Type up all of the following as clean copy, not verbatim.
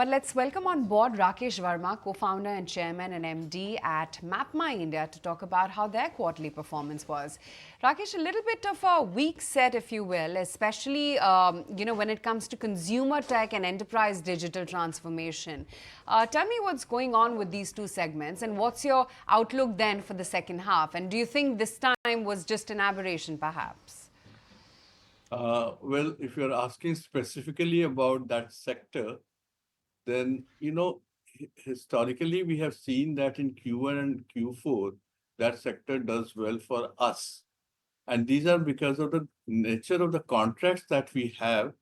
But let's welcome on board Rakesh Verma, co-founder and chairman and MD at MapmyIndia, to talk about how their quarterly performance was. Rakesh, a little bit of a weak set, if you will, especially when it comes to consumer tech and enterprise digital transformation. Tell me what's going on with these two segments, and what's your outlook then for the second half? And do you think this time was just an aberration, perhaps? Well, if you're asking specifically about that sector, then, historically, we have seen that in Q1 and Q4, that sector does well for us. And these are because of the nature of the contracts that we have.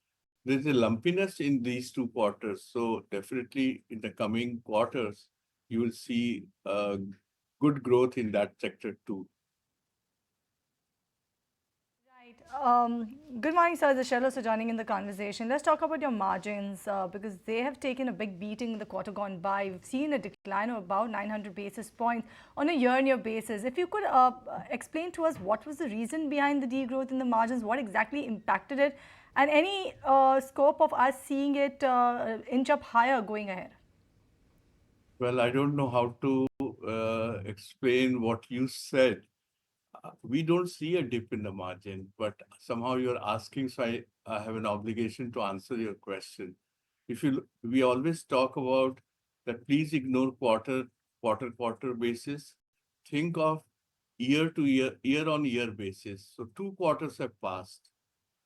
There's a lumpiness in these two quarters. So definitely in the coming quarters, you will see good growth in that sector too. Right. Good morning, sir. This is Shailos for joining in the conversation. Let's talk about your margins because they have taken a big beating in the quarter gone by. We've seen a decline of about 900 basis points on a year-on-year basis. If you could explain to us what was the reason behind the degrowth in the margins, what exactly impacted it, and any scope of us seeing it inch up higher going ahead? Well, I don't know how to explain what you said. We don't see a dip in the margin, but somehow you're asking, so I have an obligation to answer your question. We always talk about that. Please ignore quarter basis. Think of year to year on year basis. So 2 quarters have passed,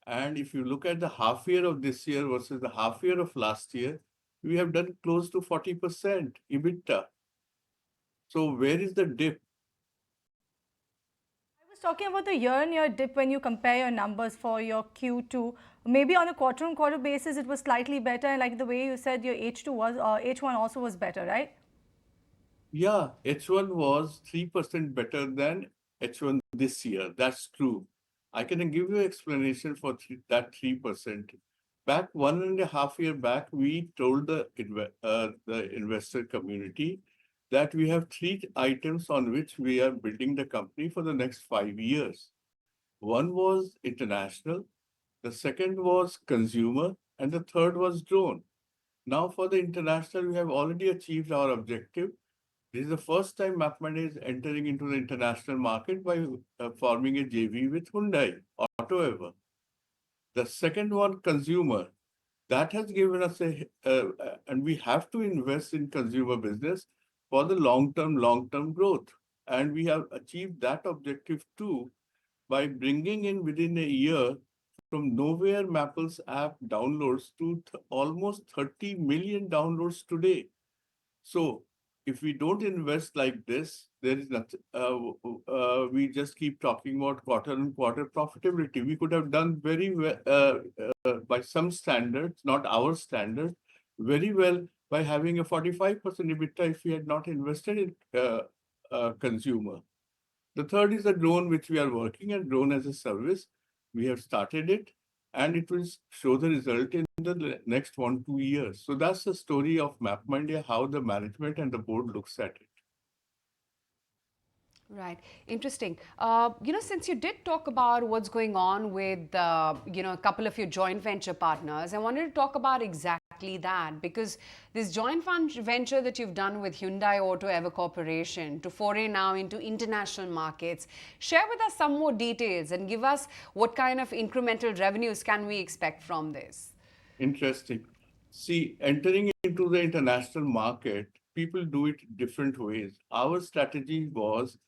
and if you look at the half year of this year versus the half year of last year, we have done close to 40% EBITDA. So where is the dip? I was talking about the year-on-year dip when you compare your numbers for your Q2. Maybe on a quarter-on-quarter basis, it was slightly better. And like the way you said, your H2 was H1 also was better, right? Yeah, H1 was 3% better than H1 this year. That's true. I can give you explanation for that 3%. Back 1.5 years back, we told the investor community that we have three items on which we are building the company for the next 5 years. One was international, the second was consumer, and the third was drone. Now for the international, we have already achieved our objective. This is the first time MapmyIndia is entering into the international market by forming a JV with Hyundai Auto. The second one, consumer, that has given us and we have to invest in consumer business for the long-term growth. And we have achieved that objective too by bringing in within a year from nowhere Mapple's app downloads to almost 30 million downloads today. So if we don't invest like this, there is nothing. We just keep talking about quarter-on-quarter profitability. We could have done very well by some standards, not our standards, very well by having a 45% EBITDA if we had not invested in consumer. The third is the drone, which we are working at, drone as a service. We have started it, and it will show the result in the next 1-2 years. So that's the story of MapmyIndia, how the management and the board looks at it. Right. Interesting. Since you did talk about what's going on with, a couple of your joint venture partners, I wanted to talk about exactly that, because this joint venture that you've done with Hyundai Auto Corporation to foray now into international markets, share with us some more details and give us what kind of incremental revenues can we expect from this? Interesting. See, entering into the international market, people do it different ways. Our strategy was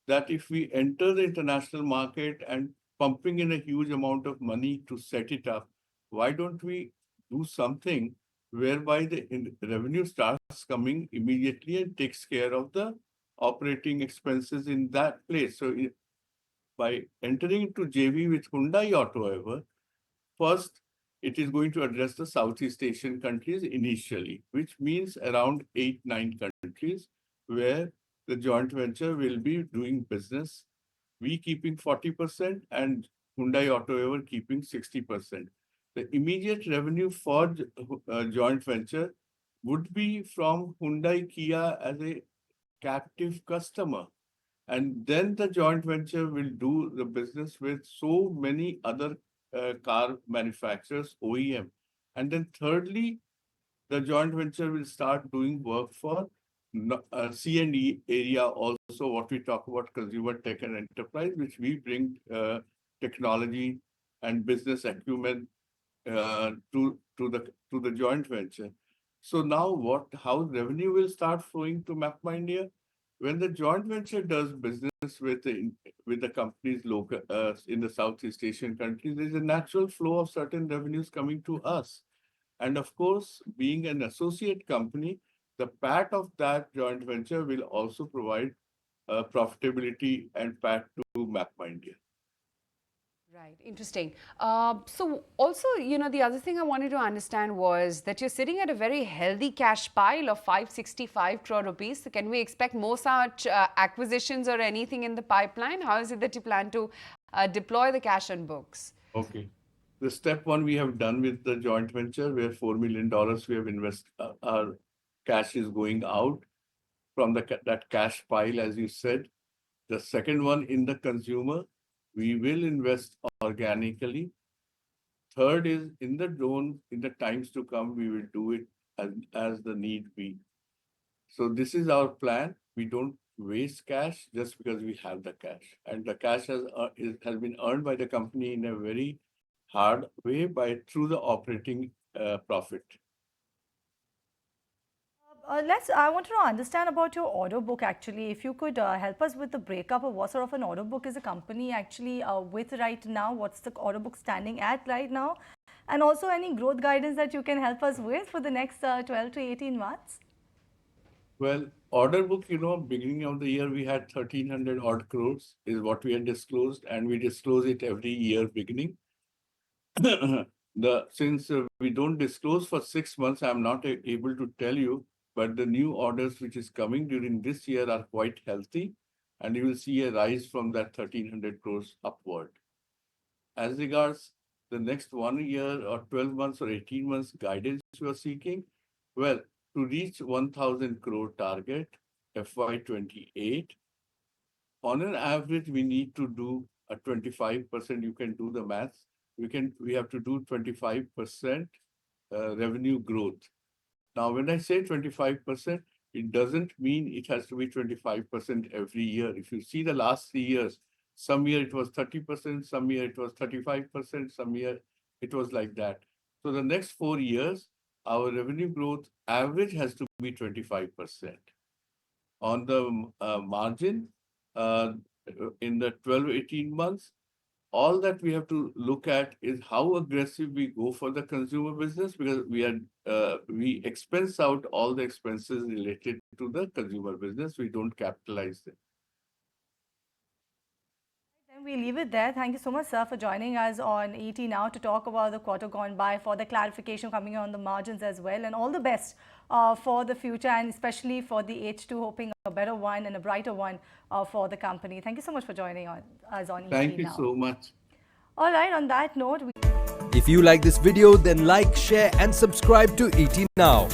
that if we enter the international market and pumping in a huge amount of money to set it up, why don't we do something whereby the revenue starts coming immediately and takes care of the operating expenses in that place? So by entering into JV with Hyundai Auto, first, it is going to address the Southeast Asian countries initially, which means around 8-9 countries where the joint venture will be doing business. We keeping 40% and Hyundai Auto keeping 60%. The immediate revenue for joint venture would be from Hyundai Kia as a captive customer. And then the joint venture will do the business with so many other car manufacturers, OEM. And then thirdly, the joint venture will start doing work for C&E area also, what we talk about consumer tech and enterprise, which we bring technology and business acumen to the joint venture. So now how revenue will start flowing to MapmyIndia? When the joint venture does business with the companies local in the Southeast Asian countries, there's a natural flow of certain revenues coming to us. And of course, being an associate company, the PAT of that joint venture will also provide profitability and PAT to MapmyIndia. Right, interesting. So also, the other thing I wanted to understand was that you're sitting at a very healthy cash pile of 565 crore rupees. So can we expect more such acquisitions or anything in the pipeline? How is it that you plan to deploy the cash on books? Okay. The step one we have done with the joint venture, where $4 million we have invested, our cash is going out from that cash pile, as you said. The second one in the consumer, we will invest organically. Third is in the drone, in the times to come, we will do it as the need be. So this is our plan. We don't waste cash just because we have the cash. And the cash has been earned by the company in a very hard way through the operating profit. I want to understand about your order book actually. If you could help us with the breakup of what sort of an order book is the company actually with right now? What's the order book standing at right now? And also any growth guidance that you can help us with for the next 12 to 18 months? Well, order book, beginning of the year, we had 1,300 odd crores is what we had disclosed, and we disclose it every year beginning. Since we don't disclose for 6 months, I'm not able to tell you, but the new orders which is coming during this year are quite healthy, and you will see a rise from that 1,300 crores upward. As regards the next 1 year or 12 months or 18 months guidance you are seeking, well, to reach 1,000 crore target, FY28, on an average, we need to do a 25%. You can do the maths. We have to do 25% revenue growth. Now, when I say 25%, it doesn't mean it has to be 25% every year. If you see the last 3 years, some year it was 30%, some year it was 35%, some year it was like that. So the next 4 years, our revenue growth average has to be 25%. On the margin, in the 12-18 months, all that we have to look at is how aggressive we go for the consumer business, because we expense out all the expenses related to the consumer business. We don't capitalize them. Then we leave it there. Thank you so much, sir, for joining us on ET Now to talk about the quarter gone by, for the clarification coming on the margins as well, and all the best for the future, and especially for the H2, hoping a better one and a brighter one for the company. Thank you so much for joining us on ET Now. Thank you so much. All right, on that note, if you like this video, then like, share and subscribe to ET Now.